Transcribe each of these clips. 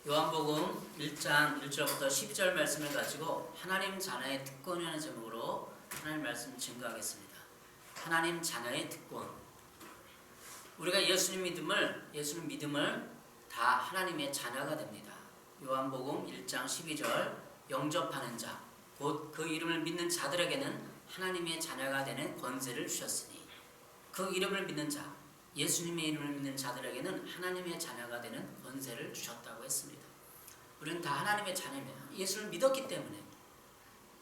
요한복음 1장 1절부터 12절 말씀을 가지고 하나님 자녀의 특권이라는 제목으로 하나님 말씀 증거하겠습니다. 하나님 자녀의 특권. 우리가 예수님 믿음을 다 하나님의 자녀가 됩니다. 요한복음 1장 12절 영접하는 자, 곧 그 이름을 믿는 자들에게는 하나님의 자녀가 되는 권세를 주셨으니 그 이름을 믿는 자, 예수님의 이름을 믿는 자들에게는 하나님의 자녀가 되는 권세를 주셨다고 했습니다. 우리는 다 하나님의 자녀입니다. 예수를 믿었기 때문에.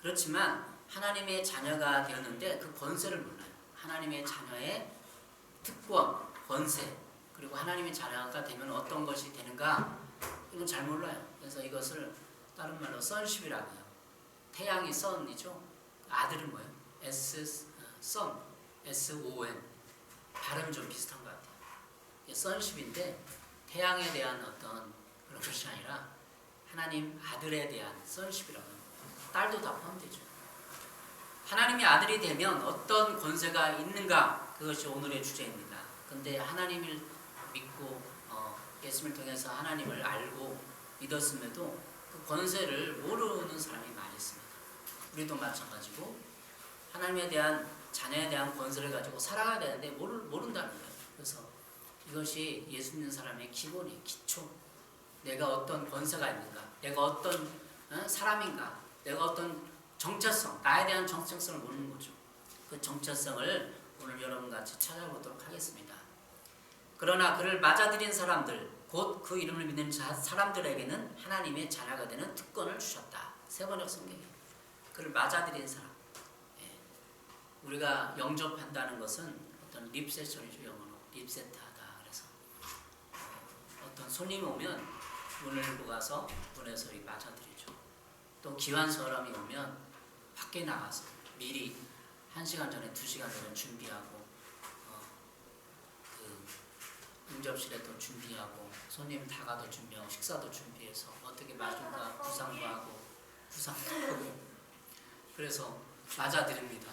그렇지만 하나님의 자녀가 되었는데 그 권세를 몰라요. 하나님의 자녀의 특권, 권세, 그리고 하나님의 자녀가 되면 어떤 것이 되는가, 이건 잘 몰라요. 그래서 이것을 다른 말로 sonship이라고 해요. 태양이 son이죠. 아들은 뭐예요? son, S-O-N. 발음 좀 비슷한 것 같아요. sonship인데 태양에 대한 어떤 그런 것이 아니라 하나님 아들에 대한 sonship이라고 합니다. 딸도 다 포함되죠. 하나님의 아들이 되면 어떤 권세가 있는가, 그것이 오늘의 주제입니다. 근데 하나님을 믿고 예수님을 통해서 하나님을 알고 믿었음에도 그 권세를 모르는 사람이 많이 있습니다. 우리도 마찬가지고 하나님에 대한 자녀에 대한 권세를 가지고 살아가야 되는데 모른다는 거예요. 그래서 이것이 예수 믿는 사람의 기본이 기초. 내가 어떤 권세가 있는가, 내가 어떤 사람인가, 내가 어떤 정체성, 나에 대한 정체성을 모르는 거죠. 그 정체성을 오늘 여러분과 같이 찾아보도록 하겠습니다. 그러나 그를 맞아들인 사람들, 곧 그 이름을 믿는 사람들에게는 하나님의 자녀가 되는 특권을 주셨다. 세번역 성경이에요. 그를 맞아들인 사람. 우리가 영접한다는 것은 어떤 립세션이죠. 영어로 립세트하다. 그래서 어떤 손님이 오면 문을 열고 가서 문에서 맞아들이죠. 또 귀한 사람이 오면 밖에 나가서 미리 1시간 전에 2시간 전에 준비하고 그 응접실에 또 준비하고 손님 다가도 준비하고 식사도 준비해서 어떻게 맞은가 구상도 하고 그래서 맞아들입니다.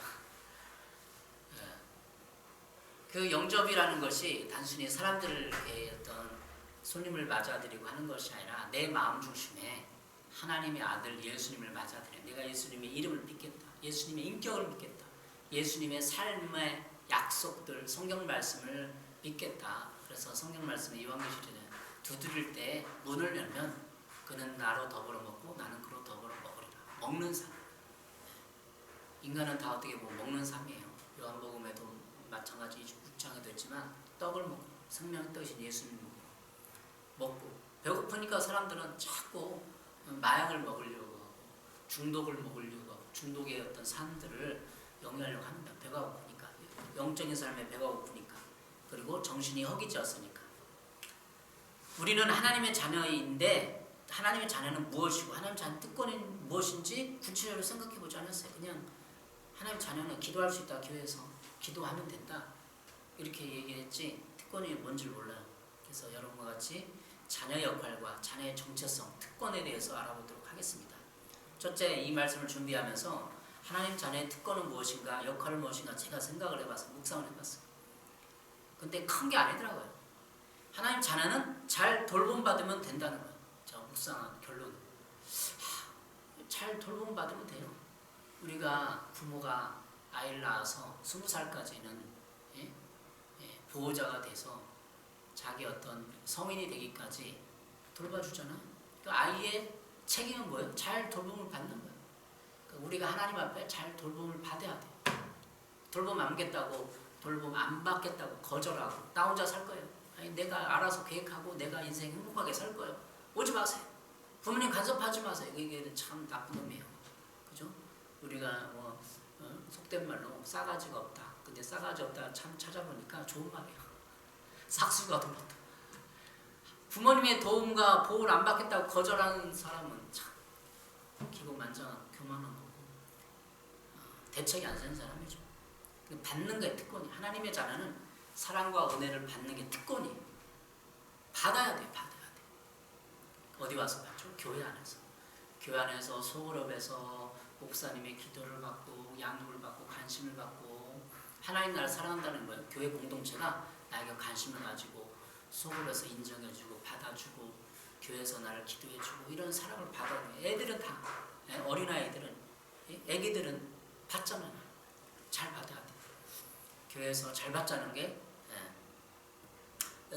그 영접이라는 것이 단순히 사람들의 어떤 손님을 맞아들이고 하는 것이 아니라 내 마음 중심에 하나님의 아들 예수님을 맞아들여 내가 예수님의 이름을 믿겠다. 예수님의 인격을 믿겠다. 예수님의 삶의 약속들, 성경 말씀을 믿겠다. 그래서 성경 말씀에 요한계시록에 두드릴 때 문을 열면 그는 나로 더불어 먹고 나는 그로 더불어 먹으리라. 먹는 삶. 인간은 다 어떻게 보면 먹는 삶이에요. 요한복음에도 마찬가지 6장에도 있지만 떡을 먹고 생명의 떡이신 예수님 먹고 배고프니까 사람들은 자꾸 마약을 먹으려고 하고 중독을 먹으려고 하고 중독의 어떤 삶들을 영위하려고 합니다. 배가 고프니까, 영적인 삶에 배가 고프니까, 그리고 정신이 허기졌으니까. 우리는 하나님의 자녀인데 하나님의 자녀는 무엇이고 하나님의 자녀 특권이 무엇인지 구체적으로 생각해 보지 않았어요. 그냥 하나님의 자녀는 기도할 수 있다. 교회에서 기도하면 된다. 이렇게 얘기했지 특권이 뭔지를 몰라요. 그래서 여러분과 같이 자녀 역할과 자녀의 정체성, 특권에 대해서 알아보도록 하겠습니다. 첫째, 이 말씀을 준비하면서 하나님 자녀의 특권은 무엇인가, 역할은 무엇인가 제가 생각을 해봤어요. 묵상을 해봤어요. 근데 큰 게 아니더라고요. 하나님 자녀는 잘 돌봄받으면 된다는 거예요. 제가 묵상한 결론. 잘 돌봄받으면 돼요. 우리가 부모가 아이를 낳아서 20살까지는 보호자가 돼서 자기 어떤 성인이 되기까지 돌봐주잖아요. 그 아이의 책임은 뭐예요? 잘 돌봄을 받는 거예요. 그러니까 우리가 하나님 앞에 잘 돌봄을 받아야 돼요. 돌봄 안 받겠다고, 돌봄 안 받겠다고 거절하고 나 혼자 살 거예요. 아니, 내가 알아서 계획하고 내가 인생 행복하게 살 거예요. 오지 마세요. 부모님 간섭하지 마세요. 이게 참 나쁜 놈이에요. 그죠? 우리가 속된 말로 싸가지가 없다. 근데 싸가지 없다 참 찾아보니까 좋은 말이에요. 삭수가 돌았다. 부모님의 도움과 보호를 안 받겠다고 거절하는 사람은 참 기고만장하고 교만한 거고 대책이 안 서는 사람이죠. 받는 게 특권이. 하나님의 자녀는 사랑과 은혜를 받는 게 특권이에요. 받아야 돼. 어디 와서 받죠? 교회 안에서. 교회 안에서 소그룹에서 목사님의 기도를 받고 양육을 받고 관심을 받고 하나님 나라를 사랑한다는 거예요. 교회 공동체가 나에게 관심을 가지고 소그룹에서 인정해주고 받아주고 교회에서 나를 기도해주고 이런 사랑을 받아야 돼. 애들은 다 어린아이들은 애기들은 받잖아요. 잘 받아야 돼. 교회에서 잘 받자는 게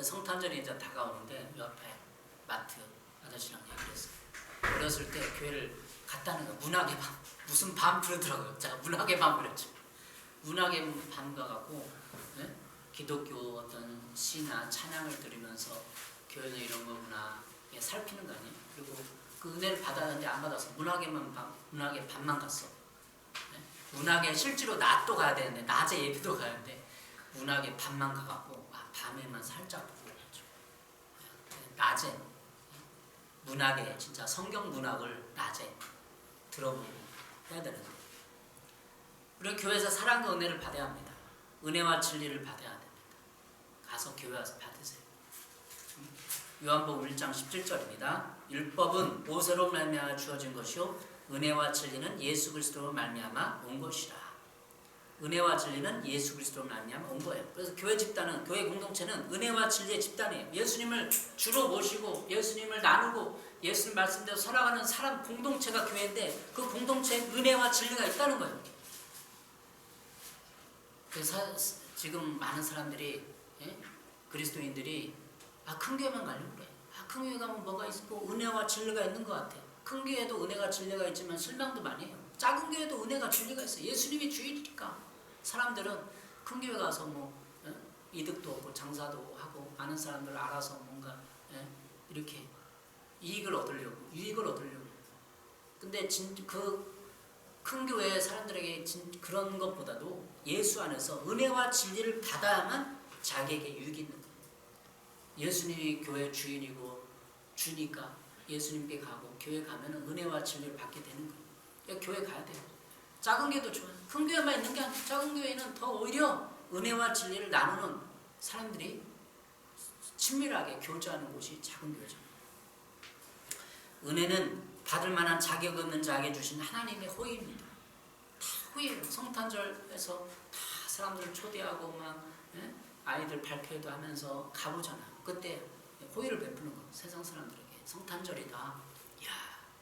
성탄절이 이제 다가오는데 옆에 마트 아저씨랑 얘기를 했어요. 어렸을 때 교회를 갔다는 거 문학의 밤 무슨 밤 부르더라고요. 제가 문학의 밤 그랬죠. 문학의 밤 가갖고 기독교 어떤 시나 찬양을 들으면서 교회는 이런 거구나 살피는 거 아니에요. 그리고 그 은혜를 받았는데 안 받아서 문학의 밤만 갔어. 문학에 실제로 낮도 가야 되는데 낮에 예배도 가야 되는데 문학의 밤만 가갖고 밤에만 살짝 보고 그랬죠. 낮에 문학에 진짜 성경 문학을 낮에 들어보고 해야 되는데 우리 교회에서 사랑과 은혜를 받아야 합니다. 은혜와 진리를 받아야 됩니다. 가서 교회 와서 받으세요. 요한복음 1장 17절입니다. 율법은 모세로 말미암아 주어진 것이요 은혜와 진리는 예수 그리스도로 말미암아 온 것이라. 은혜와 진리는 예수 그리스도로 말미암아 온 거예요. 그래서 교회 집단은 교회 공동체는 은혜와 진리의 집단이에요. 예수님을 주로 모시고 예수님을 나누고 예수님 말씀대로 살아가는 사람 공동체가 교회인데 그 공동체에 은혜와 진리가 있다는 거예요. 그래서 지금 많은 사람들이 그리스도인들이 큰 교회만 가려고 그래. 큰 교회 가면 뭐가 있고 은혜와 진리가 있는 것 같아. 큰 교회도 은혜가 진리가 있지만 실망도 많이 해요. 작은 교회도 은혜가 진리가 있어요. 예수님이 주인이니까 사람들은 큰 교회 가서 이득도 얻고 장사도 하고 많은 사람들 알아서 뭔가 이렇게 이익을 얻으려고 근데 그 큰 교회 사람들에게 그런 것보다도 예수 안에서 은혜와 진리를 받아야만 자기에게 유익이 있는 거예요. 예수님이 교회 주인이고 주니까 예수님께 가고 교회 가면 은혜와 진리를 받게 되는 거예요. 그러니까 교회 가야 돼요. 작은 교회도 좋아요. 큰 교회만 있는 게 아니고 작은 교회는 더 오히려 은혜와 진리를 나누는 사람들이 친밀하게 교제하는 곳이 작은 교회죠. 은혜는 받을 만한 자격 없는 자에게 주신 하나님의 호의입니다. 다 호의예요. 성탄절에서 다 사람들 초대하고 막 아이들 발표회도 하면서 가보잖아. 그때 호의를 베푸는 거. 세상 사람들에게 성탄절이다. 야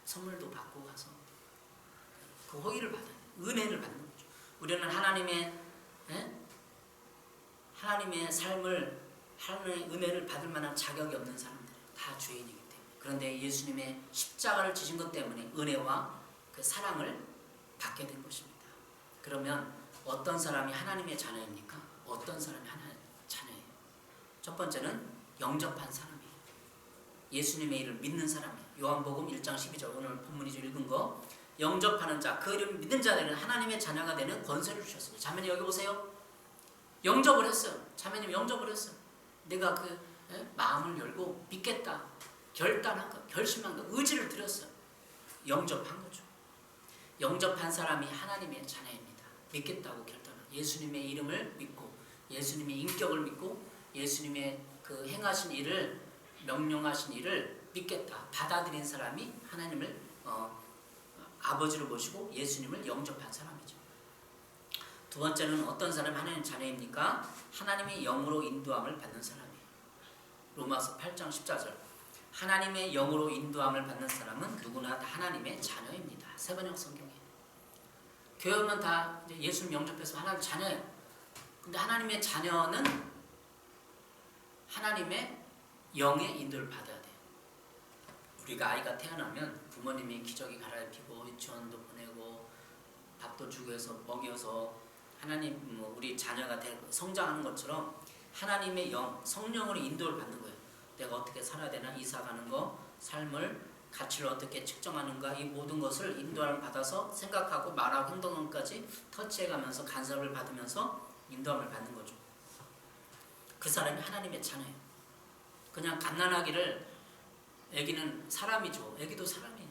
선물도 받고 가서 그 호의를 받아요. 은혜를 받는 거죠. 우리는 하나님의 삶을 하나님의 은혜를 받을 만한 자격이 없는 사람들 다 죄인이기 때문에. 그런데 예수님의 십자가를 지신 것 때문에 은혜와 그 사랑을 받게 된 것입니다. 그러면 어떤 사람이 하나님의 자녀입니까? 어떤 사람이 하나님의 자녀예요? 첫 번째는 영접한 사람이에요. 예수님의 이름을 믿는 사람이에요. 요한복음 1장 12절 오늘 본문이 좀 읽은 거. 영접하는 자, 그 이름을 믿는 자들은 하나님의 자녀가 되는 권세를 주셨습니다. 자매님 여기 보세요. 영접을 했어요. 자매님 영접을 했어요. 내가 그 마음을 열고 믿겠다. 결단한 거, 결심한 거, 의지를 들였어요. 영접한 거죠. 영접한 사람이 하나님의 자녀입니다. 믿겠다고 결단한 예수님의 이름을 믿고 예수님의 인격을 믿고 예수님의 그 행하신 일을 명령하신 일을 믿겠다. 받아들인 사람이 하나님을 아버지로 모시고 예수님을 영접한 사람이죠. 두 번째는 어떤 사람이 하나님의 자녀입니까? 하나님의 영으로 인도함을 받는 사람이에요. 로마서 8장 14절 하나님의 영으로 인도함을 받는 사람은 누구나 다 하나님의 자녀입니다. 세번역 성경에 교회 오면 다 이제 예수님 영접해서 하나님의 자녀예요. 근데 하나님의 자녀는 하나님의 영의 인도를 받아야 돼요. 우리가 아이가 태어나면 부모님이 기저귀 갈아입히고 유치원도 보내고 밥도 주고 해서 먹여서 하나님 우리 자녀가 되고 성장하는 것처럼 하나님의 영, 성령으로 인도를 받는 거예요. 내가 어떻게 살아야 되나, 이사 가는 거, 삶을 가치를 어떻게 측정하는가, 이 모든 것을 인도함을 받아서 생각하고 말하고 행동하기까지 터치해가면서 간섭을 받으면서 인도함을 받는 거죠. 그 사람이 하나님의 자녀예요. 그냥 갓난아기를 애기는 사람이죠. 애기도 사람이에요.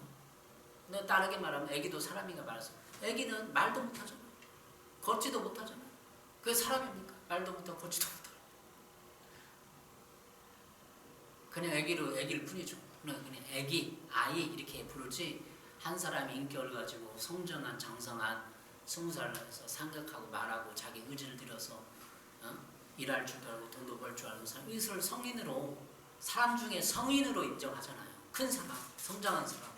근데 다르게 말하면 애기도 사람이가 말해서 애기는 말도 못하잖아. 걷지도 못하잖아. 그게 사람입니까? 말도 못하고 걷지도 못하고. 그냥 애기를 뿐이죠. 그냥 애기, 아이 이렇게 부르지 한 사람이 인격을 가지고 성정한, 장성한 20살에서 생각하고 말하고 자기 의지를 들여서 일할 줄 알고 돈도 벌 줄 알고 이것을 성인으로 사람 중에 성인으로 인정하잖아요. 큰 사람, 성장한 사람.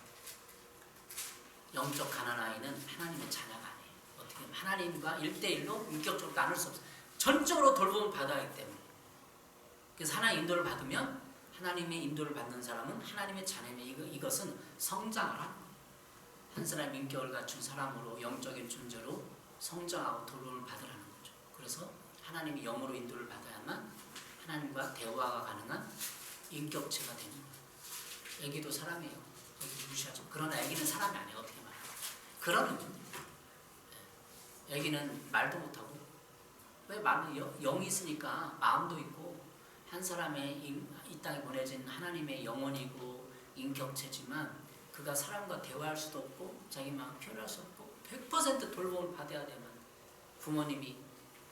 영적 가난한 아이는 하나님의 자녀가 아니에요. 어떻게 보면 하나님과 1대1로 인격적으로 나눌 수 없어요. 전적으로 돌봄을 받아야 하기 때문에. 그래서 하나님의 인도를 받으면, 하나님의 인도를 받는 사람은 하나님의 자녀면 이것은 성장을 하는 거예요. 한 사람의 인격을 갖춘 사람으로 영적인 존재로 성장하고 돌봄을 받으라는 거죠. 그래서 하나님이 영으로 인도를 받아야만 하나님과 대화가 가능한 인격체가 되는 거예요. 애기도 사람이에요. 애기도 무시하죠. 그러나 애기는 사람이 아니에요. 어떻게 말해요? 그런 의미입니다. 애기는 말도 못하고, 왜 말은 영이 있으니까 마음도 있고, 한 사람의 이 땅에 보내진 하나님의 영혼이고 인격체지만 그가 사람과 대화할 수도 없고 자기 마음 표현할 수 없고 100% 돌봄을 받아야 되면 부모님이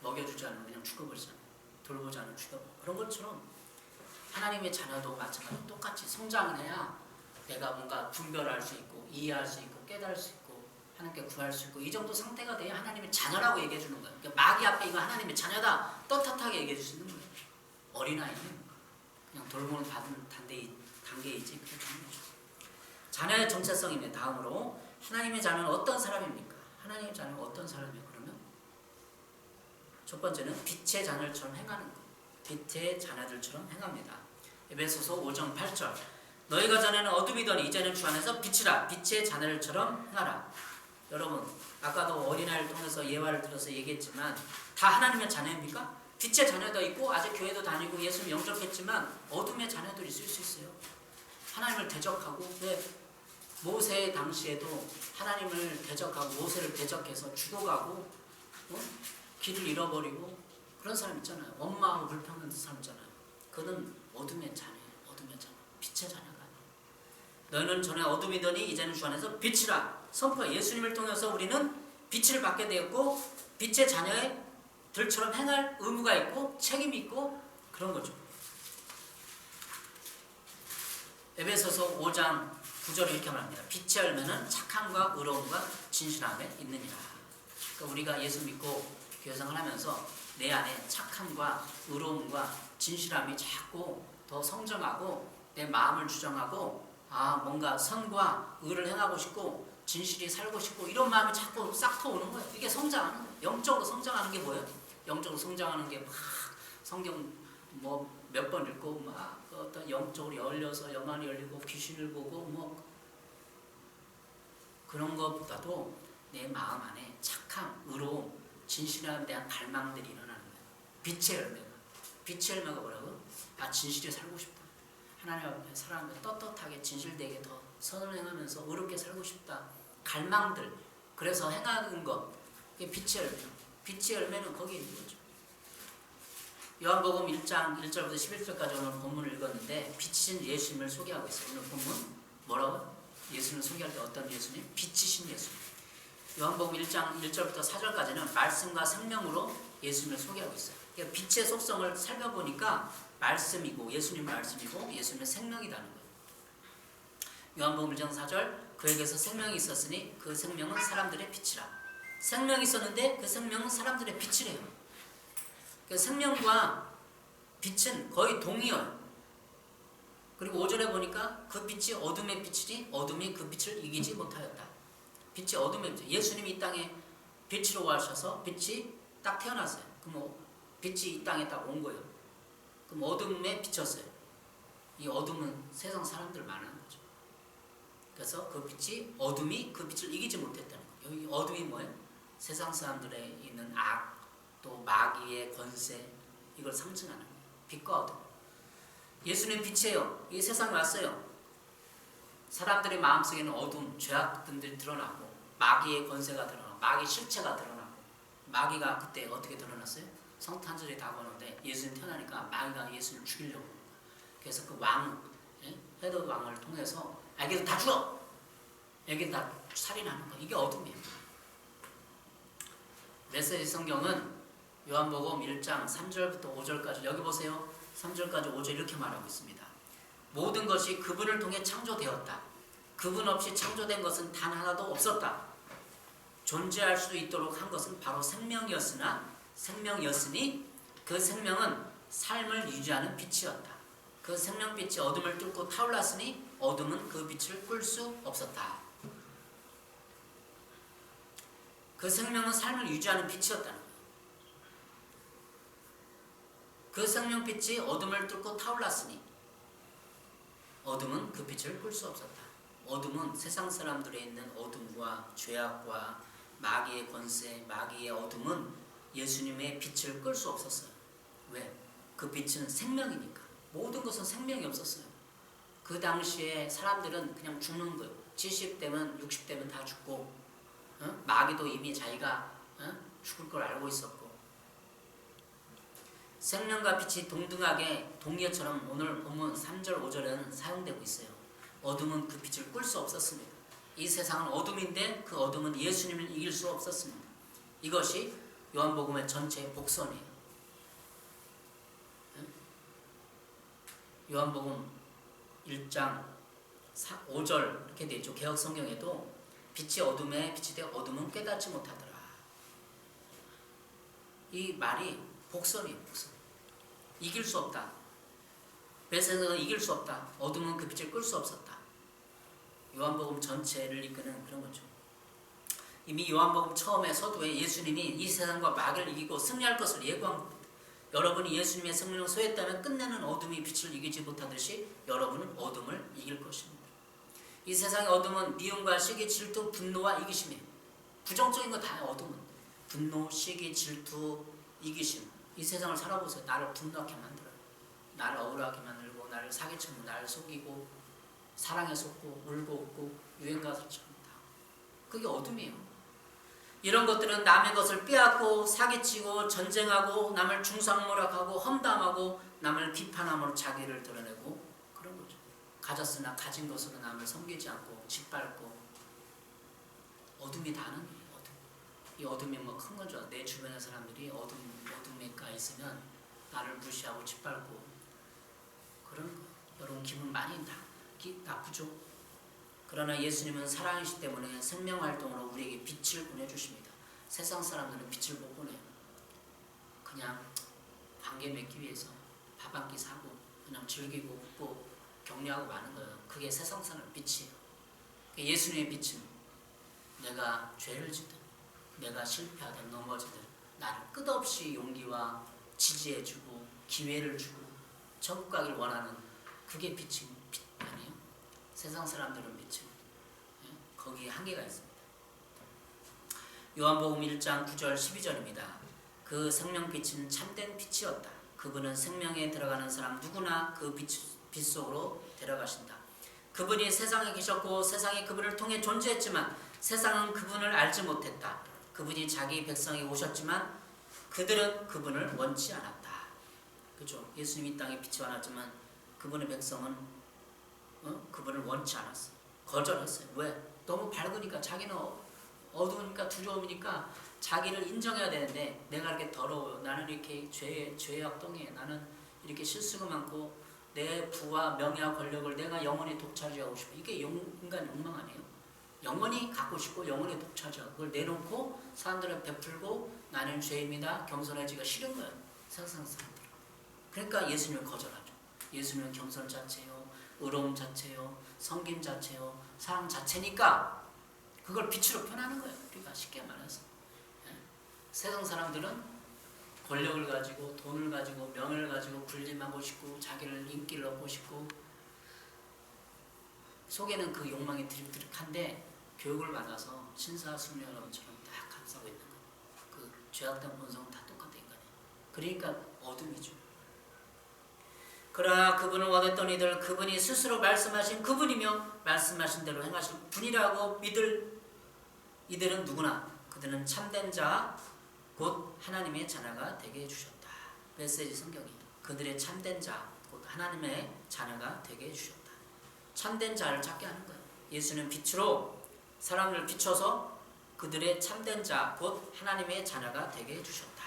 먹여주지 않으면 그냥 죽어버리잖아요. 돌보지 않으면 죽어버려. 그런 것처럼 하나님의 자녀도 마찬가지로 똑같이 성장을 해야 내가 뭔가 분별할 수 있고 이해할 수 있고 깨달을 수 있고 하나님께 구할 수 있고 이 정도 상태가 돼야 하나님의 자녀라고 얘기해 주는 거예요. 그러니까 마귀 앞에 이거 하나님의 자녀다 떳떳하게 얘기해 주시는 거예요. 어린아이는 그냥 돌봄을 받은 단계이지 그렇게 하는 거죠. 자녀의 정체성입니다. 다음으로 하나님의 자녀는 어떤 사람입니까? 하나님의 자녀는 어떤 사람이에요? 그러면 첫 번째는 빛의 자녀처럼 행하는 것. 빛의 자녀들처럼 행합니다. 에베소서 5장 8절 너희가 전에는 어둠이더니 이제는 주 안에서 빛이라 빛의 자녀들처럼 행하라. 여러분 아까도 어린아이를 통해서 예화를 들어서 얘기했지만 다 하나님의 자녀입니까? 빛의 자녀도 있고 아직 교회도 다니고 예수님 영접했지만 어둠의 자녀들이 있을 수 있어요. 하나님을 대적하고 왜 모세 당시에도 하나님을 대적하고 모세를 대적해서 죽어가고 길을 잃어버리고 그런 사람 있잖아요. 엄마하고 불평하는 사람 있잖아요. 그는 어둠의 자녀예요. 어둠의 자녀. 빛의 자녀가 아니에요. 너희는 전에 어둠이더니 이제는 주 안에서 빛이라 선포해. 예수님을 통해서 우리는 빛을 받게 되었고 빛의 자녀의 들처럼 행할 의무가 있고 책임이 있고 그런 거죠. 에베소서 5장 9절에 이렇게 말합니다. 빛의 열매는 착함과 의로움과 진실함에 있느니라. 그러니까 우리가 예수 믿고 교회 생활하면서 내 안에 착함과 의로움과 진실함이 자꾸 더 성장하고 내 마음을 주장하고 뭔가 선과 의를 행하고 싶고 진실이 살고 싶고 이런 마음이 자꾸 싹 터오는 거예요. 이게 성장하는 거예요. 영적으로 성장하는 게 뭐예요? 영적으로 성장하는 게 막 성경 뭐 몇 번 읽고 막 어떤 영적으로 열려서 영안이 열리고 귀신을 보고 뭐 그런 것보다도 내 마음 안에 착함, 의로움, 진실함에 대한 갈망들이 일어나는 거예요. 빛의 열매가. 빛의 열매가 뭐라고? 진실에 살고 싶다. 하나님 앞에 사람을 떳떳하게 진실되게 더 선을 행하면서 의롭게 살고 싶다. 갈망들. 그래서 행하는 것. 그게 빛의 열매. 빛의 열매는 거기에 있는 거죠. 요한복음 1장 1절부터 11절까지 오늘 본문을 읽었는데 빛이신 예수님을 소개하고 있어요. 오늘 본문 뭐라고? 예수님을 소개할 때 어떤 예수님? 빛이신 예수님. 요한복음 1장 1절부터 4절까지는 말씀과 생명으로 예수님을 소개하고 있어요. 그러니까 빛의 속성을 살펴보니까 말씀이고 예수님 말씀이고 예수님의 생명이라는 거예요. 요한복음 1장 4절 그에게서 생명이 있었으니 그 생명은 사람들의 빛이라. 생명이 있었는데 그 생명은 사람들의 빛이래요. 그 생명과 빛은 거의 동의어요. 그리고 5절에 보니까 그 빛이 어둠의 빛이지 어둠이 그 빛을 이기지 못하였다. 빛이 어둠의 빛. 예수님이 이 땅에 빛으로 와셔서 빛이 딱 태어났어요. 그럼 빛이 이 땅에 딱 온 거예요. 그럼 어둠에 비쳤어요. 이 어둠은 세상 사람들 말하는 거죠. 그래서 그 빛이 어둠이 그 빛을 이기지 못했다는 거예요. 여기 어둠이 뭐예요? 세상 사람들에 있는 악, 또 마귀의 권세 이걸 상징하는 거예요. 빛과 어둠. 예수님 빛이에요. 이 세상에 왔어요. 사람들의 마음속에는 어둠, 죄악들이 드러나고 마귀의 권세가 드러나고 마귀 실체가 드러나고 마귀가 그때 어떻게 드러났어요? 성탄절이 다가오는데 예수님 태어나니까 마귀가 예수님을 죽이려고 그래서 그 왕, 헤롯 왕을 통해서 애기들 다 죽어! 애기들 다 살인하는 거. 이게 어둠이에요. 메시지 성경은 요한복음 1장 3절부터 5절까지 여기 보세요. 3절까지 5절 이렇게 말하고 있습니다. 모든 것이 그분을 통해 창조되었다. 그분 없이 창조된 것은 단 하나도 없었다. 존재할 수 있도록 한 것은 바로 생명이었으니 그 생명은 삶을 유지하는 빛이었다. 그 생명빛이 어둠을 뚫고 타올랐으니 어둠은 그 빛을 끌 수 없었다. 그 생명은 삶을 유지하는 빛이었다는 거예요. 그 생명빛이 어둠을 뚫고 타올랐으니 어둠은 그 빛을 끌 수 없었다. 어둠은 세상 사람들에 있는 어둠과 죄악과 마귀의 권세, 마귀의 어둠은 예수님의 빛을 끌 수 없었어요. 왜? 그 빛은 생명이니까. 모든 것은 생명이 없었어요. 그 당시에 사람들은 그냥 죽는 거예요. 70대면 60대면 다 죽고, 마귀도 이미 자기가 죽을 걸 알고 있었고, 생명과 빛이 동등하게 동의어처럼 오늘 본문 3절 5절에는 사용되고 있어요. 어둠은 그 빛을 끌 수 없었습니다. 이 세상은 어둠인데 그 어둠은 예수님을 이길 수 없었습니다. 이것이 요한복음의 전체의 복선이에요. 요한복음 1장 5절 이렇게 되어 있죠. 개역 성경에도 빛이 어둠에 빛이 되어 어둠은 깨닫지 못하더라. 이 말이 복선이에요. 복선. 이길 수 없다. 벨세사는 이길 수 없다. 어둠은 그 빛을 끌 수 없었다. 요한복음 전체를 이끄는 그런 거죠. 이미 요한복음 처음에 서두에 예수님이 이 세상과 마귀를 이기고 승리할 것을 예고한 겁니다. 여러분이 예수님의 생명을 소유했다면 끝내는 어둠이 빛을 이기지 못하듯이 여러분은 어둠을 이길 것입니다. 이 세상의 어둠은 미움과 시기, 질투, 분노와 이기심이에요. 부정적인 거 다예요. 어둠은 분노, 시기, 질투, 이기심. 이 세상을 살아보세요. 나를 분노하게 만들어요. 나를 억울하게 만들고 나를 사기치고 나를 속이고 사랑에 속고 울고 웃고 유행가처럼 다. 그게 어둠이에요. 이런 것들은 남의 것을 빼앗고 사기치고 전쟁하고 남을 중상모략하고 험담하고 남을 비판함으로 자기를 드러내고 그런 거죠. 가졌으나 가진 것으로 남을 섬기지 않고 짓밟고 어둠이 다는 거예요. 어둠. 이 어둠이 뭐 큰 건 줄 알아. 내 주변의 사람들이 어둠에 가 있으면 나를 무시하고 짓밟고 그런 거. 여러분 기분 많이 나쁘죠? 그러나 예수님은 사랑이시기 때문에 생명활동으로 우리에게 빛을 보내주십니다. 세상 사람들은 빛을 못 보내요. 그냥 관계 맺기 위해서 밥 한 끼 사고 그냥 즐기고 웃고 격려하고 마는 거예요. 그게 세상 사람 빛이에요. 예수님의 빛은 내가 죄를 지든 내가 실패하든 넘어지든 나를 끝없이 용기와 지지해주고 기회를 주고 천국 가길 원하는 그게 빛이 빛 아니에요? 세상 사람들은 빛은 거기에 한계가 있습니다. 요한복음 1장 9절 12절입니다. 그 생명빛은 참된 빛이었다. 그분은 생명에 들어가는 사람 누구나 그 빛 속으로 데려가신다. 그분이 세상에 계셨고 세상이 그분을 통해 존재했지만 세상은 그분을 알지 못했다. 그분이 자기 백성이 오셨지만 그들은 그분을 원치 않았다. 그죠? 예수님이 이 땅에 빛이 왔지만 그분의 백성은 그분을 원치 않았어요. 거절했어요. 왜? 너무 밝으니까 자기는 어두우니까 두려움이니까 자기를 인정해야 되는데 내가 이렇게 더러워요. 나는 이렇게 죄의 악동이에요. 나는 이렇게 실수가 많고 내 부와 명예와 권력을 내가 영원히 독차지하고 싶어. 이게 인간 욕망 아니에요? 영원히 갖고 싶고 영원히 독차지하고 그걸 내놓고 사람들을 베풀고 나는 죄입니다. 겸손해지기가 싫은 거예요. 세상 사람들. 그러니까 예수님을 거절하죠. 예수님은 겸손 자체요. 의로움 자체요. 섬김 자체요. 사랑 자체니까 그걸 빛으로 표현하는 거예요. 우리가 쉽게 말해서. 세상 사람들은 권력을 가지고 돈을 가지고 명예를 가지고 군림하고 싶고 자기를 인기를 얻고 싶고 속에는 그 욕망이 드립드립한데 교육을 받아서 신사숙녀처럼 딱 감싸고 있는 거예요. 그 죄악된 본성은 다 똑같은 인간이에요. 그러니까 어둠이죠. 그러나 그분을 원했던 이들 그분이 스스로 말씀하신 그분이며 말씀하신 대로 행하실 분이라고 믿을 이들은 누구나 그들은 참된 자 곧 하나님의 자녀가 되게 해주셨다. 메시지 성경이 그들의 참된 자 곧 하나님의 자녀가 되게 해주셨다. 참된 자를 찾게 하는 거예요. 예수는 빛으로 사람을 비춰서 그들의 참된 자 곧 하나님의 자녀가 되게 해주셨다.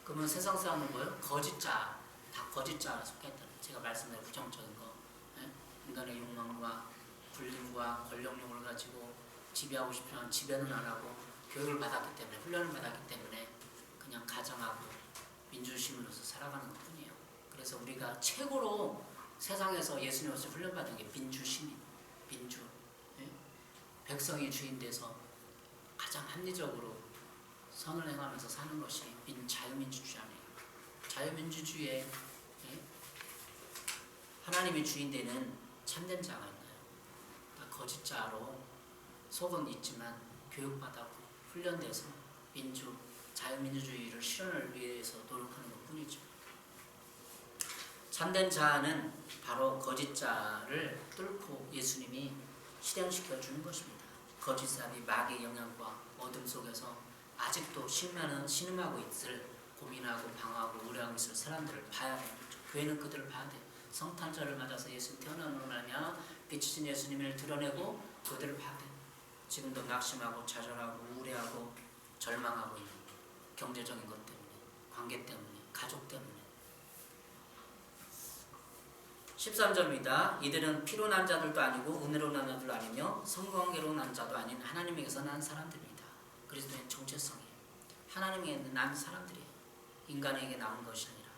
그러면 세상 사람은 뭐예요? 거짓 자, 다 거짓 자라 속했다는 제가 말씀드린 부정적인 거 인간의 욕망과 불림과 권력욕을 가지고 지배하고 싶지만 지배는 안 하고 교육을 받았기 때문에 훈련을 받았기 때문에 그냥 가정하고 민주시민으로서 살아가는 것 뿐이에요. 그래서 우리가 최고로 세상에서 예수님 없이 훈련받은 게 민주 시민, 민주. 예? 백성이 주인 돼서 가장 합리적으로 선을 행하면서 사는 것이 자유민주주의 아니에요. 자유민주주의에 예? 하나님이 주인 되는 참된 자가 있나요? 다 거짓자로 속은 있지만 교육받았고 훈련돼서 자유민주주의를 실현을 위해서 노력하는 것 뿐이죠. 참된 자는 바로 거짓자를 뚫고 예수님이 실현시켜 주는 것입니다. 거짓사비 마귀의 영향과 어둠 속에서 아직도 신음하고 있을 고민하고 방황하고 우려하고 있을 사람들을 봐야 돼요. 교회는 그들을 봐야 돼요. 성탄절을 맞아서 예수님 태어남으로 말미암아 빛이신 예수님을 드러내고 그들을 봐야 돼요. 지금도 낙심하고 좌절하고 우울해하고 절망하고 있는 경제적인 것 때문에, 관계 때문에, 가족 때문에. 13절입니다. 이들은 피로 난 자들도 아니고 은혜로 난 자들도 아니며 성관계로 난 자도 아닌 하나님에게서 난 사람들입니다. 그리스도의 정체성이에요. 하나님에게 난 사람들이에요. 인간에게 나온 것이 아니라.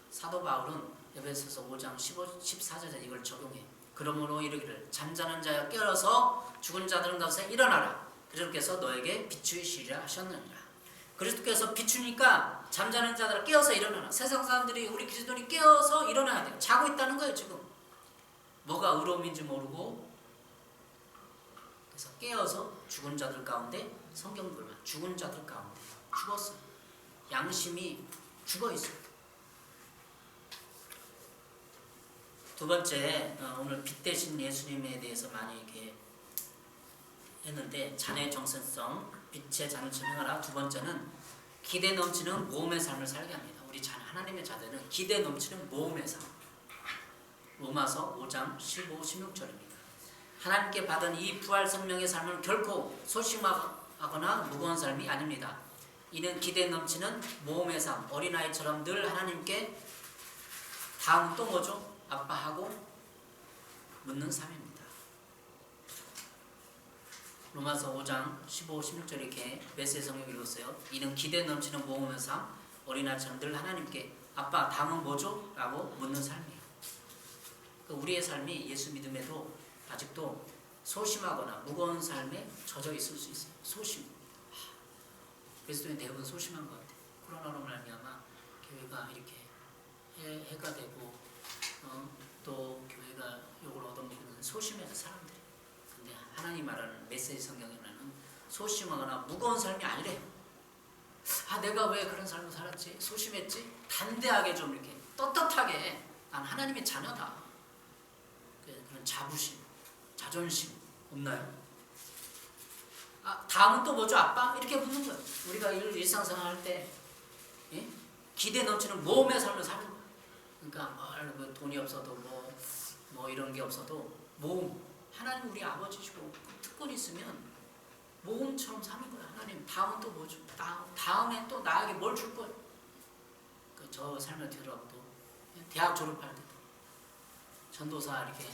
사도 바울은 에베소서 5장 14절에 이걸 적용해요. 그러므로 이르기를 잠자는 자여 깨어서 죽은 자들은 가운데서 일어나라. 그리스도께서 너에게 비추시리라 하셨느니라. 그리스도께서 비추니까 잠자는 자들아 깨어서 일어나라. 세상 사람들이 우리 그리스도인이 깨어서 일어나야 돼요. 자고 있다는 거예요 지금. 뭐가 의로움인지 모르고. 그래서 깨어서 죽은 자들 가운데 성경 보면 죽은 자들 가운데 죽었어요. 양심이 죽어 있어요. 두 번째, 오늘 빛 대신 예수님에 대해서 많이 이렇게 했는데 자녀의 정체성, 빛의 자녀처럼 행하라. 두 번째는 기대 넘치는 모험의 삶을 살게 합니다. 우리 하나님의 자녀는 기대 넘치는 모험의 삶. 로마서 5장 15, 16절입니다. 하나님께 받은 이 부활 생명의 삶은 결코 소심하거나 무거운 삶이 아닙니다. 이는 기대 넘치는 모험의 삶, 어린아이처럼 늘 하나님께 다음은 또 뭐죠? 아빠하고 묻는 삶입니다. 로마서 5장 15, 16절 이렇게 메시지 성경 읽었어요. 이는 기대 넘치는 모험의 삶, 어린아이처럼 늘 하나님께 아빠 다음은 뭐죠? 라고 묻는 삶이에요. 우리의 삶이 예수 믿음에도 아직도 소심하거나 무거운 삶에 젖어 있을 수 있어요. 소심. 그리스도인 대부분 소심한 것 같아요. 코로나로 말미암아 교회가 이렇게 해가 되고 또 교회가 욕을 얻어먹는 소심해서 사람들이. 근데 하나님 말하는 메시지 성경에는 소심하거나 무거운 삶이 아니래요. 내가 왜 그런 삶을 살았지? 소심했지? 담대하게 좀 이렇게 떳떳하게 난 하나님의 자녀다. 그런 자부심, 자존심 없나요? 다음은 또 뭐죠? 아빠? 이렇게 묻는 거예요. 우리가 일상생활 할 때 기대 넘치는 모험의 삶을 사는 거예요. 그러니까 뭐 돈이 없어도 뭐 이런 게 없어도 모험. 하나님 우리 아버지시고 특권이 있으면 모험처럼 사는 거예요. 하나님 다음은 또 뭐죠? 다음에 또 나에게 뭘 줄 거예요? 저 삶을 들어도 대학 졸업할 때도 전도사 이렇게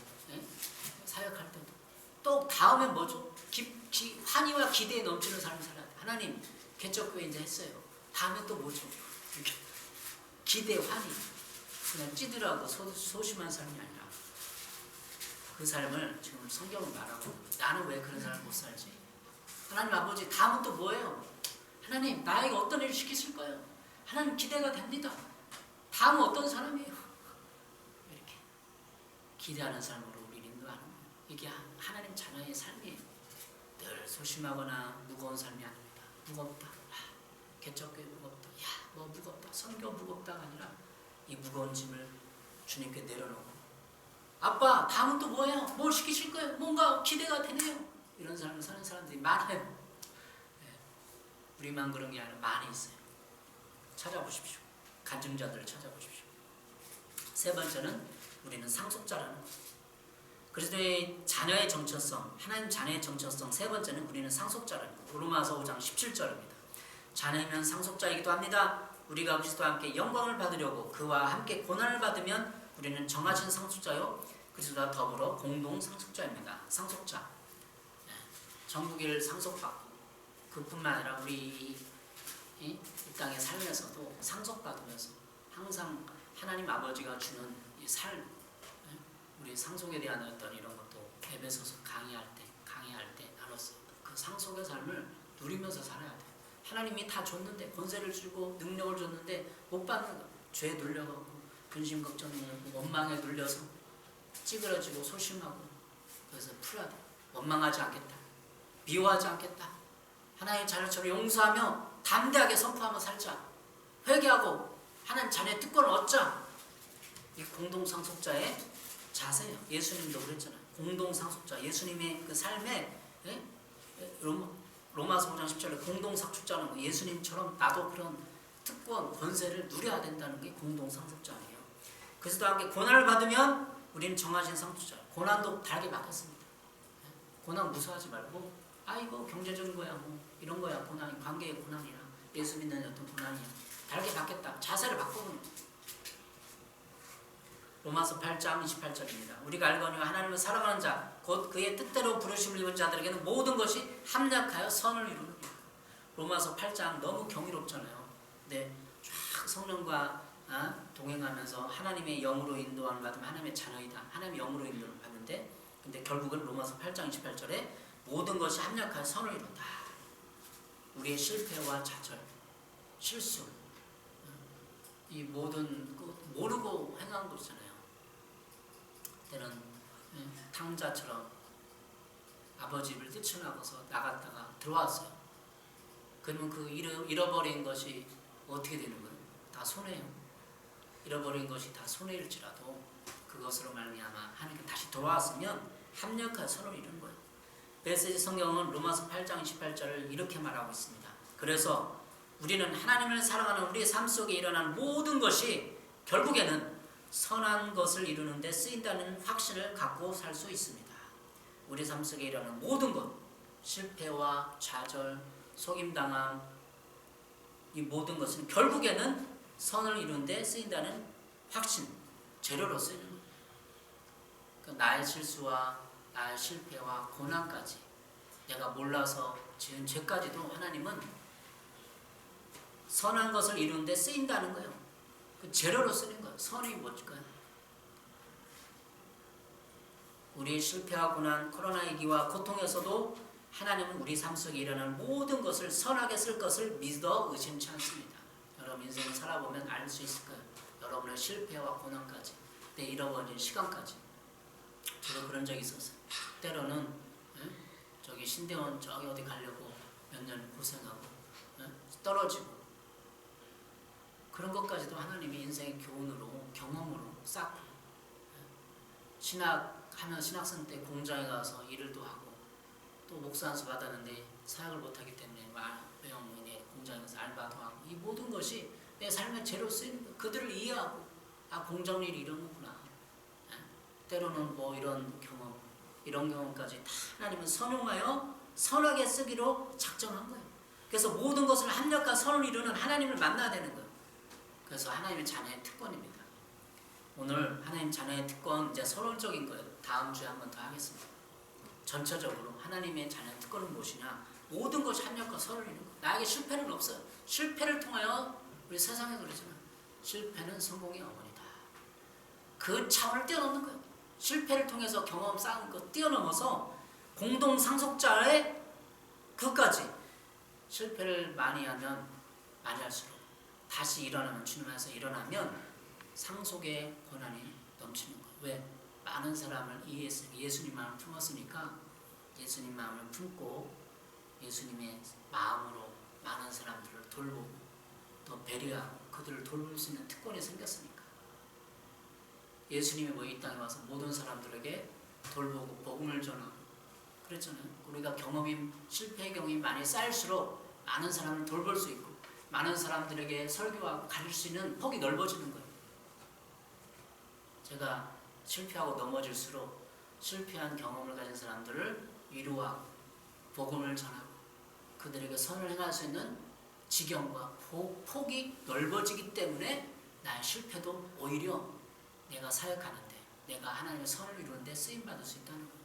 사역할 때도 또 다음엔 뭐죠? 환희와 기대에 넘치는 삶을 살아야 돼. 하나님 개척교회 이제 했어요. 다음에 또 뭐죠? 이렇게 기대, 환희. 그냥 찌들하고 소심한 삶이 아니라 그 삶을 지금 성경은 말하고 나는 왜 그런 삶을 못 살지? 하나님 아버지 다음은 또 뭐예요? 하나님 나에게 어떤 일을 시키실 거예요? 하나님 기대가 됩니다. 다음은 어떤 사람이에요? 이렇게 기대하는 삶으로 우리 인도하는 거예요. 이게 하나님 자녀의 삶이에요. 늘 소심하거나 무거운 삶이 아닙니다. 무겁다. 개척교회 무겁다. 뭐 무겁다. 선교 무겁다가 아니라 이 무거운 짐을 주님께 내려놓고 아빠 다음은 또 뭐예요? 뭘 시키실 거예요? 뭔가 기대가 되네요. 이런 삶을 사는 사람들이 많아요. 우리만 그런 게 아니라 많이 있어요. 찾아보십시오. 간증자들을 찾아보십시오. 세 번째는 우리는 상속자라는 것. 그리스도의 자녀의 정체성, 하나님 자녀의 정체성. 세 번째는 우리는 상속자라는 것. 로마서 5장 17절입니다. 자녀이면 상속자이기도 합니다. 우리가 그리스도와 함께 영광을 받으려고 그와 함께 고난을 받으면 우리는 정하신 상속자요 그리스도와 더불어 공동 상속자입니다. 상속자. 전국을 상속받고 그뿐만 아니라 우리 이 땅의 삶에서도 상속받으면서 항상 하나님 아버지가 주는 이 삶, 우리 상속에 대한 어떤 이런 것도 에베소서 강의할 때 나눴어요. 그 상속의 삶을 누리면서 살아야 돼. 하나님이 다 줬는데, 권세를 주고 능력을 줬는데 못 받는 거. 죄에 눌려가고 근심 걱정하고 원망에 눌려서 찌그러지고 소심하고. 그래서 풀어야 돼. 원망하지 않겠다. 미워하지 않겠다. 하나님의 자녀처럼 용서하며 담대하게 선포하며 살자. 회개하고 하나님 자녀의 특권을 얻자. 이 공동상속자의 자세예요. 예수님도 그랬잖아요. 공동상속자. 예수님의 그 삶에, 로마서 5장 10절에 공동상속자는 예수님처럼 나도 그런 특권, 권세를 누려야 된다는 게 공동상속자예요. 그리스도와 함께 고난을 받으면 우리는 정하신 상속자예요. 고난도 다르게 받겠습니다. 고난 무서워하지 말고, 이거 경제적인 거야, 뭐 이런 거야, 고난이 관계의 고난이야, 예수 믿는 어떤 고난이야, 다르게 받겠다. 자세를 바꾸는. 로마서 8장 28절입니다. 우리가 알거니와 하나님을 사랑하는 자, 곧 그의 뜻대로 부르심을 입은 자들에게는 모든 것이 합력하여 선을 이루느니라. 로마서 8장 너무 경이롭잖아요. 근데 쫙 성령과 동행하면서 하나님의 영으로 인도함을 받으면 하나님의 자녀이다. 하나님의 영으로 인도를 받는데, 근데 결국은 로마서 8장 28절에 모든 것이 합력하여 선을 이룬다. 우리의 실패와 좌절, 실수, 이 모든 모르고 행한 거 있잖아요. 때는 탕자처럼 아버지 집을 뛰쳐나가서 나갔다가 들어왔어요. 그러면 그 잃어버린 것이 어떻게 되는 거예요? 다 손해예요. 잃어버린 것이 다 손해일지라도 그것으로 말미암아 하나님께 다시 돌아왔으면 합력하여 선을 이루는 거예요. 메시지 성경은 로마서 8장 28절을 이렇게 말하고 있습니다. 그래서 우리는 하나님을 사랑하는 우리의 삶 속에 일어나는 모든 것이 결국에는 선한 것을 이루는 데 쓰인다는 확신을 갖고 살 수 있습니다. 우리 삶 속에 일어나는 모든 것, 실패와 좌절, 속임당함, 이 모든 것은 결국에는 선을 이루는 데 쓰인다는 확신, 재료로 쓰이는 거예요. 그러니까 나의 실수와 나의 실패와 고난까지, 내가 몰라서 지은 죄까지도 하나님은 선한 것을 이루는 데 쓰인다는 거예요. 그 재료로 쓰는 거예요. 선이 뭘까요? 우리의 실패와 고난, 코로나 위기와 고통에서도 하나님은 우리 삶 속에 일어나는 모든 것을 선하게 쓸 것을 믿어 의심치 않습니다. 여러분 인생을 살아보면 알 수 있을 거예요. 여러분의 실패와 고난까지, 내 잃어버린 시간까지. 저도 그런 적이 있었어요. 때로는 저기 신대원 저기 어디 가려고 몇 년 고생하고 떨어지고, 그런 것까지도 하나님이 인생의 교훈으로, 경험으로 쌓고, 신학하면 신학생 때 공장에 가서 일을 또 하고, 또 목사 안수 받았는데 사역을 못하기 때문에 외형인의 공장에 가서 알바도 하고, 이 모든 것이 내 삶의 재로 쓰이는 거예요. 그들을 이해하고, 공정일이 이런 거구나. 때로는 뭐 이런 경험, 이런 경험까지 다 하나님은 선용하여 선하게 쓰기로 작정한 거예요. 그래서 모든 것을 합력과 선을 이루는 하나님을 만나야 되는 거예요. 그래서 하나님의 자녀의 특권입니다. 오늘 하나님 자녀의 특권, 이제 서론적인 거예요. 다음 주에 한 번 더 하겠습니다. 전체적으로 하나님의 자녀의 특권은 무엇이냐? 모든 것이 합력과 선을 이루는 거예요. 나에게 실패는 없어요. 실패를 통하여, 우리 세상에 그러잖아요. 실패는 성공의 어머니다. 그 차원을 뛰어넘는 거예요. 실패를 통해서 경험 쌓은 것 뛰어넘어서 공동상속자의 그까지, 실패를 많이 하면 많이 할수록 다시 일어나면, 주님 안에서 일어나면 상속의 권한이 넘치는 거예요. 왜? 많은 사람을 이해했으니까, 예수님 마음을 품었으니까, 예수님 마음을 품고 예수님의 마음으로 많은 사람들을 돌보고 또 배려하고 그들을 돌볼 수 있는 특권이 생겼으니까. 예수님이 이 땅에 와서 모든 사람들에게 돌보고 복음을 전하고 그랬잖아요. 우리가 경험이, 실패의 경험이 많이 쌓일수록 많은 사람을 돌볼 수 있고 많은 사람들에게 설교하고 가르칠 수 있는 폭이 넓어지는 거예요. 제가 실패하고 넘어질수록 실패한 경험을 가진 사람들을 위로하고 복음을 전하고 그들에게 선을 행할 수 있는 지경과 폭이 넓어지기 때문에 나의 실패도 오히려 내가 사역하는데, 내가 하나님의 선을 이루는데 쓰임받을 수 있다는 거예요.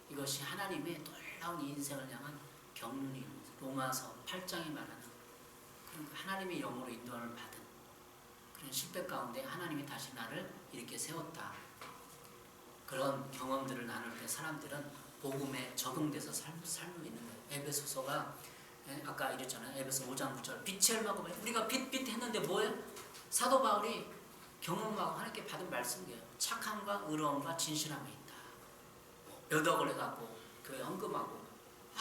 이것이 하나님의 놀라운 인생을 향한 경륜이, 로마서 8장이 말하는, 그러니까 하나님의 영으로 인도함을 받은 그런 실패 가운데 하나님이 다시 나를 이렇게 세웠다. 그런 경험들을 나눌 때 사람들은 복음에 적응돼서 살고 있는 거예요. 에베소서가 아까 이랬잖아요. 에베소 5장 9절 빛의 얼마고 우리가 빛 했는데 뭐예요? 사도 바울이 경험하고 하나님께 받은 말씀이에요. 착함과 의로움과 진실함이 있다. 몇 억을 해갖고 교회 헌금하고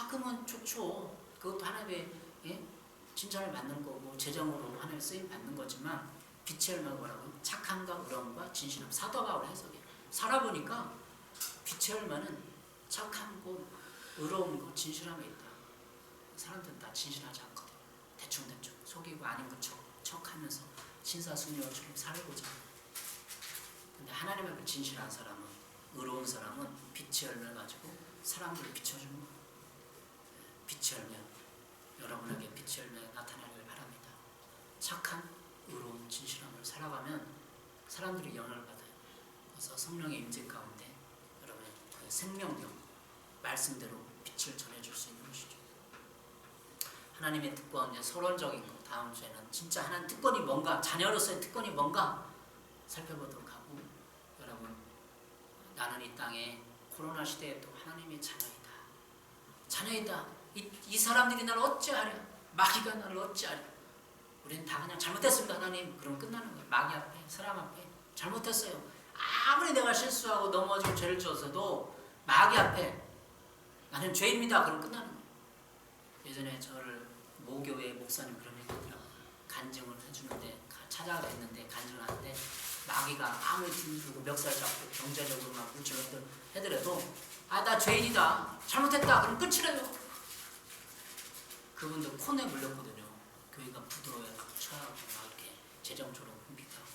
그러면 좋죠. 그것도 하나님의 칭찬을 받는 거고 재정으로 하나님의 쓰임 받는 거지만 빛의 얼마가 뭐라고요? 착함과 의로움과 진실함. 사도 바울의 해석이에요. 살아보니까 빛의 얼마는 착함고 의로움과 진실함이 있다. 사람들은 다 진실하지 않거든. 대충 속이고 아닌 것 척하면서 신사숙녀처럼 살고자. 근데 하나님 앞에 진실한 사람은, 의로운 사람은 빛의 열매를 가지고 사람들을 비춰주는 거예요. 빛의 열매, 여러분에게 빛의 열매가 나타나길 바랍니다. 착한, 의로운, 진실함을 살아가면 사람들이 영향을 받아요. 그래서 성령의 임재 가운데 여러분의 생명력, 말씀대로 빛을 전해줄 수 있는 것이죠. 하나님의 특권, 서론적인 거 다음 주에는 진짜 하나님 특권이 뭔가, 자녀로서의 특권이 뭔가 살펴보도록 하고, 여러분 나는 이 땅에 코로나 시대에도 하나님의 자녀이다. 자녀이다. 이 사람들이 나를 어찌하랴? 마귀가 나를 어찌하랴? 우리는 다 그냥 잘못했습니다 하나님. 그럼 끝나는 거예요. 마귀 앞에, 사람 앞에 잘못했어요. 아무리 내가 실수하고 넘어지고 죄를 지었어도 마귀 앞에 나는 죄입니다. 그럼 끝나는 거예요. 예전에 저를 모교회 목사님 그런 얘기 하더라고요. 간증을 해주는데 찾아가 있는데 간증을 하는데 마귀가 아무리 뒤지고 멱살 잡고 경제적으로 막 무치를 해더라도 나 죄인이다. 잘못했다. 그럼 끝이래요. 그분들 콘에 물렸거든요. 교회가 부도에 처하고 막 이렇게 재정적으로 흠비하고.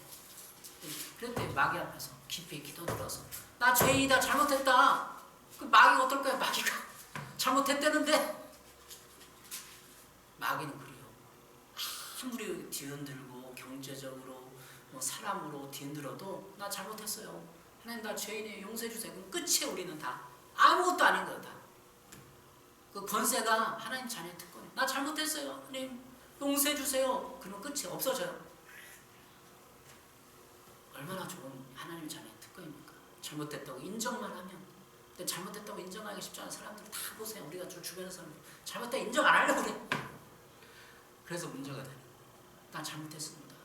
그런데 마귀 앞에서 깊이 기도들어서 나 죄인이다. 잘못했다. 그 마귀가 어떨까요? 마귀가 잘못했다는데 마귀는 그래요. 아무리 뒤흔들고 경제적으로 사람으로 뒤흔들어도 나 잘못했어요. 하나님 나 죄인이에요. 용서해 주세요. 그럼 끝이에요. 우리는 다 아무것도 아닌 거예요. 다. 그 권세가 하나님 자녀의 특권이에요. 나 잘못했어요. 하나님 용서해 주세요. 그러면 끝이 없어져요. 얼마나 좋은 하나님 자녀의 특권입니까? 잘못했다고 인정만 하면. 근데 잘못했다고 인정하기 쉽지 않은 사람들 다 보세요. 우리가 주변의 사람들 잘못했다고 인정 안 하려고 그래. 그래서 문제가 돼요. 난 잘못했습니다.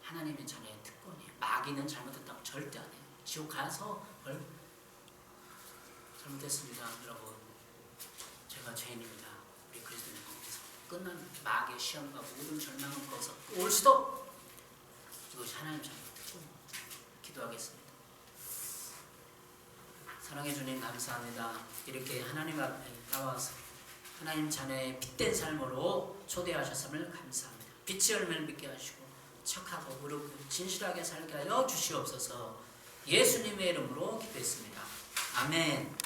하나님의 자녀의 특권이에요. 마귀는 잘못했다고 절대 안 해요. 지옥 가서 잘못했습니다. 여러분 제가 죄인입니다. 우리 그리스도인의 거기서 끝난 마귀의 시험과 모든 절망은 거기서 올 수도. 이것이 하나님 자녀의 특권입니다. 기도하겠습니다. 사랑해 주님 감사합니다. 이렇게 하나님 앞에 나와서 하나님 자녀의 빛된 삶으로 초대하셨음을 감사합니다. 빛의 열매를 믿게 하시고 착하고 의롭고 진실하게 살게 하여 주시옵소서. 예수님의 이름으로 기도했습니다. 아멘.